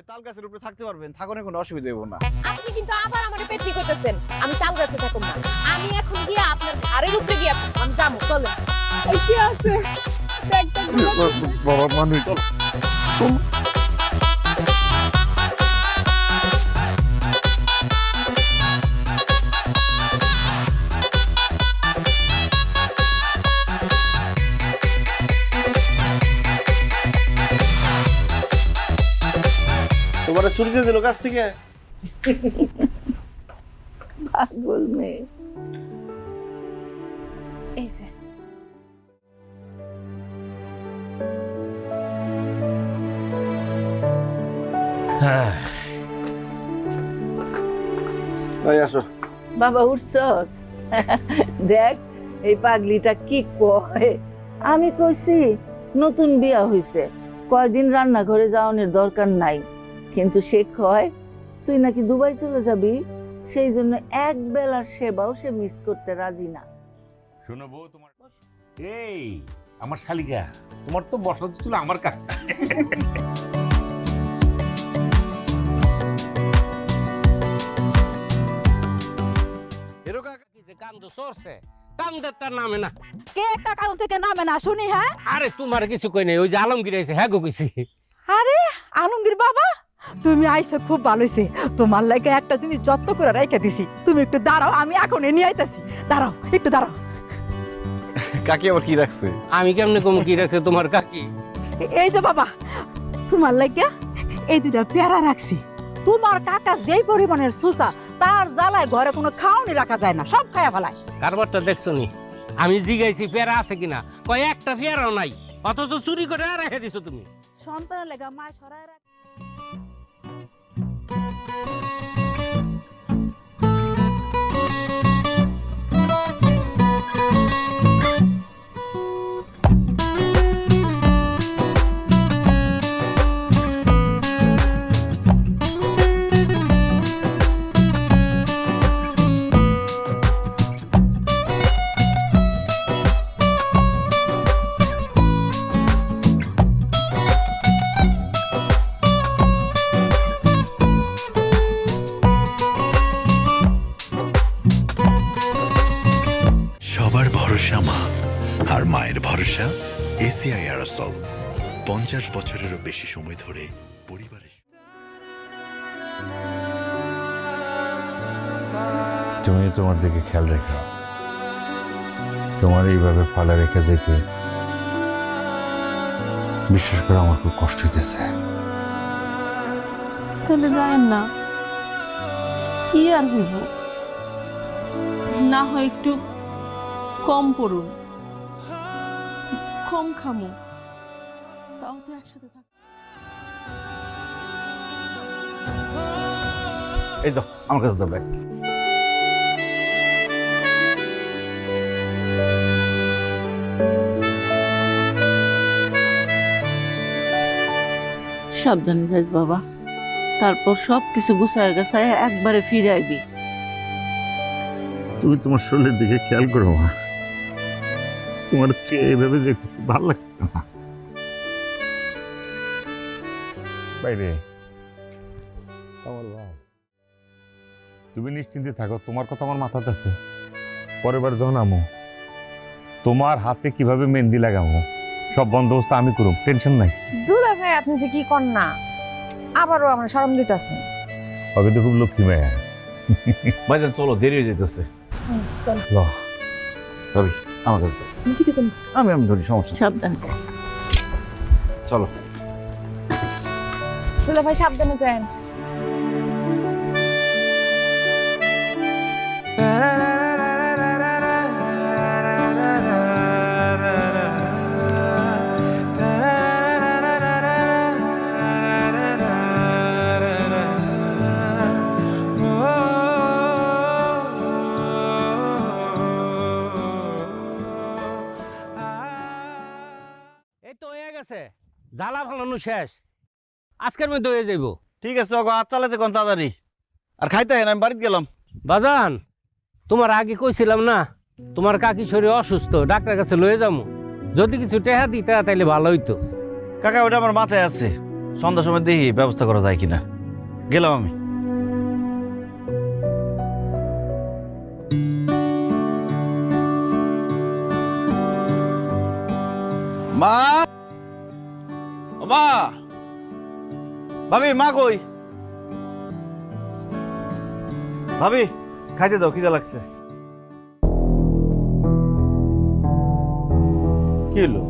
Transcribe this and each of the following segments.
তাল গাছের উপরে থাকতে পারবেন, থাকনে কোনো অসুবিধা হবে না। আপনি কিন্তু আবার আমারে পেতনি কইতেছেন। আমি তাল গাছে থাকুম না। আমি এখন গিয়া আপনার ঘাড়ের উপরে গিয়া আমি যাবো, চলেন। এই কি আছে ব্যাগটা বাবা মানুষ তোমার ছুটি দিয়ে দিল কাছ থেকে। পাগল মেয়ে। এই যে আসো বাবা উঠছস? দেখ এই পাগলিটা কি কয়। আমি কইছি নতুন বিয়া হইছে, কয়দিন রান্নাঘরে যাওয়ানোর দরকার নাই, কিন্তু সে কয় তুই নাকি দুবাই চলে যাবি, সেই জন্য এক বেলার সেবাও সে মিস করতে রাজি না। শোনো বউ, তোমার এই আমার শালিকা, তোমার তো বসত ছিল আমার কাছে। কান্দো সরছে, কান্দের তার নামে না। কে কাকাউ থেকে নামে না শুনি? হ্যাঁ, আরে তোমার কিছু কই নাই, ওই যে আলমগীর আইছে, হ্যাঁ গো কইছি। আরে আলমগীর বাবা, তুমি আইছো খুব ভালো হইছে। তোমার লাগে একটা জিনিস যত্ন করে রেখে দিছি, তুমি একটু দাঁড়াও, আমি এখন নিয়ে আইতাছি। দাঁড়াও, একটু দাঁড়াও। কাকি আবার কি রাখছে? আমি কেমনে কম কি রাখছে তোমার কাকি? এই যে বাবা, তোমার লাগে এই দুটা পেয়ারা রাখছি। তোমার কাকা যেই পরিমাণের সুসা, তার জ্বালায় ঘরে কোনো খাওয়ানি রাখা যায় না, সব খায়া ফেলায়। কারবারটা দেখছো নি? আমি জিগাইছি পেয়ারা আছে কিনা, কয় একটা পেয়ারাও নাই, অথচ চুরি করে রেখে দিছো তুমি। সন্তানের লেগা মা সরায় রাখ। সবার ভরসা মা, আর মায়ের ভরসা এসিআই এরোসল। 50 বছরেরও বেশি সময় ধরে পরিবারের। তুমি তোমার দিকে খেয়াল রেখো। তোমার এইভাবে ফালা রেখে যেতে বিশেষ করে আমার খুব কষ্ট হইতেছে। তাহলে যায়েন না, কি আর হইব, না হয় একটু কম পড়ুন, কম খামো, তাও তো একসাথে থাক। এই তো আমার কাছে তো ব্যাগ। সাবধানে যাইস বাবা, তারপর সব কিছু গুছায় গাছায় একবারে ফিরে আইবি। তুমি তোমার শরীরের দিকে খেয়াল করো মা। তোমার এইভাবে যেতেছি ভালো লাগছে না। বাইরে আমার ভাই, তুমি নিশ্চিন্তে থাকো, তোমার কথা আমার মাথাতে আছে। পরের বার যখন আমো, তোমার হাতে কিভাবে মেহেন্দি লাগাবো সব বন্দোবস্ত আমি করব, টেনশন নাই। দুলা ভাই, আপনি যে কি করেন না, আবারও আমার শরম দিতেছে। ওকে তো খুব লক্ষ্মী মায়া। ভাইজান চলো, দেরি হয়ে যেতেছে। ল রবি আমার কাছে দাও। ঠিক আছে, আমি ধরি, সমস্যা নেই। সাবধানে। চলো। দুলা ভাই সাবধানে যান। এই তো হয়ে গেছে, জ্বালা ফালানো শেষ, আজকের মধ্যে হয়ে যাইব। ঠিক আছে, ওগো হাত চালাতে কোন তাড়াতাড়ি। আর খাইতে হয় না, আমি বাড়িতে গেলাম। বাজান, তোমার আগে কইছিলাম না তোমার কাকি শরীর অসুস্থ, ডাক্তার কাছে লয়ে যাবো। যদি কিছু টেহা দিতে তাইলে ভালো হইতো। কাকা ওটা আমার মাথায় আছে, সন্ধ্যার সময় দেখি ব্যবস্থা করা যায় কিনা। গেলাম আমি। মা, ও মা, ভাবি, মা কই? ভাবি, খাইতে দাও, খিদা লাগছে। কি হলো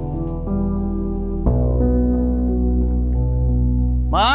মা?